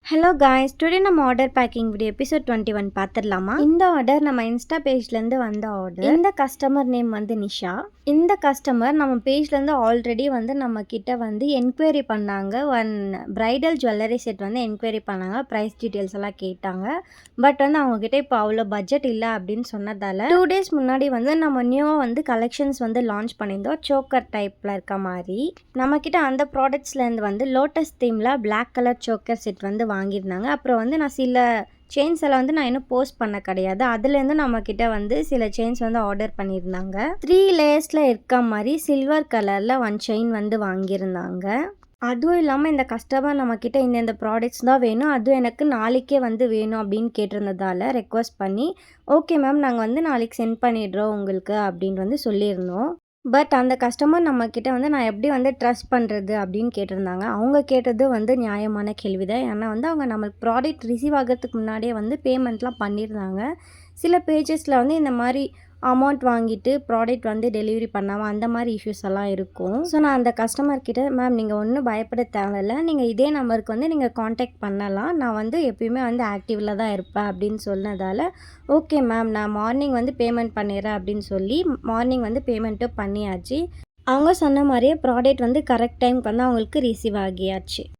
Hello guys, today நம்ம order packing video episode 21 பார்த்துடலாமா? இந்த ஆர்டர் நம்ம இன்ஸ்டா பேஜ்லேருந்து வந்த ஆர்டர். இந்த கஸ்டமர் நேம் வந்து நிஷா. இந்த கஸ்டமர் நம்ம பேஜ்லேருந்து ஆல்ரெடி வந்து நம்ம கிட்ட வந்து என்கொயரி பண்ணாங்க. ஒன் பிரைடல் ஜுவல்லரி செட் வந்து என்கொயரி பண்ணாங்க. ப்ரைஸ் டீட்டெயில்ஸ் எல்லாம் கேட்டாங்க. பட் வந்து அவங்கக்கிட்ட இப்போ அவ்வளோ பட்ஜெட் இல்லை அப்படின்னு சொன்னதால் 2 days முன்னாடி வந்து நம்ம நியூவாக வந்து கலெக்ஷன்ஸ் வந்து லான்ச் பண்ணியிருந்தோம். சோக்கர் டைப்பில் இருக்க மாதிரி நம்மக்கிட்ட அந்த ப்ராடக்ட்ஸ்லேருந்து வந்து லோட்டஸ் தீமில் பிளாக் கலர் சோக்கர் செட் வந்து வாங்கியிருந்தாங்க. அப்புறம் வந்து நான் சில செயின்ஸ் எல்லாம் வந்து நான் இன்னும் போஸ்ட் பண்ண கிடையாது. அதுலேருந்து நம்மக்கிட்ட வந்து சில செயின்ஸ் வந்து ஆர்டர் பண்ணியிருந்தாங்க. 3 லேயர்ஸில் இருக்க மாதிரி சில்வர் கலரில் 1 செயின் வந்து வாங்கியிருந்தாங்க. அதுவும் இல்லாமல் இந்த கஸ்டமர் நம்மக்கிட்ட இந்த ப்ராடக்ட்ஸ் தான் வேணும், அதுவும் எனக்கு நாளைக்கே வந்து வேணும் அப்படின்னு கேட்டிருந்ததால் ரெக்வஸ்ட் பண்ணி ஓகே மேம், நாங்கள் வந்து நாளைக்கு சென்ட் பண்ணிடுறோம் உங்களுக்கு அப்படின்னு வந்து சொல்லியிருந்தோம். பட் அந்த கஸ்டமர் நம்மக்கிட்ட வந்து நான் எப்படி வந்து ட்ரஸ்ட் பண்ணுறது அப்படின்னு கேட்டிருந்தாங்க. அவங்க கேட்டது வந்து நியாயமான கேள்வி தான். ஏன்னா வந்து அவங்க நம்மளுக்கு ப்ராடக்ட் ரிசீவ் ஆகிறதுக்கு முன்னாடியே வந்து பேமெண்ட்லாம் பண்ணியிருந்தாங்க. சில பேஜஸில் வந்து இந்த மாதிரி அமௌண்ட் வாங்கிட்டு ப்ராடக்ட் வந்து டெலிவரி பண்ணாமல் அந்த மாதிரி இஷ்யூஸ் எல்லாம் இருக்கும். ஸோ நான் அந்த கஸ்டமர்கிட்ட மேம் நீங்கள் ஒன்றும் பயப்பட தேவையில்லை, நீங்கள் இதே நம்பருக்கு வந்து நீங்கள் காண்டாக்ட் பண்ணலாம், நான் வந்து எப்பயுமே வந்து ஆக்டிவில் தான் இருப்பேன் அப்படின்னு சொன்னதால் ஓகே மேம், நான் மார்னிங் வந்து பேமெண்ட் பண்ணிடுறேன் அப்படின்னு சொல்லி மார்னிங் வந்து பேமெண்ட்டும் பண்ணியாச்சு. அவங்க சொன்ன மாதிரியே ப்ராடக்ட் வந்து கரெக்ட் டைமுக்கு வந்து அவங்களுக்கு ரிசீவ் ஆகியாச்சு.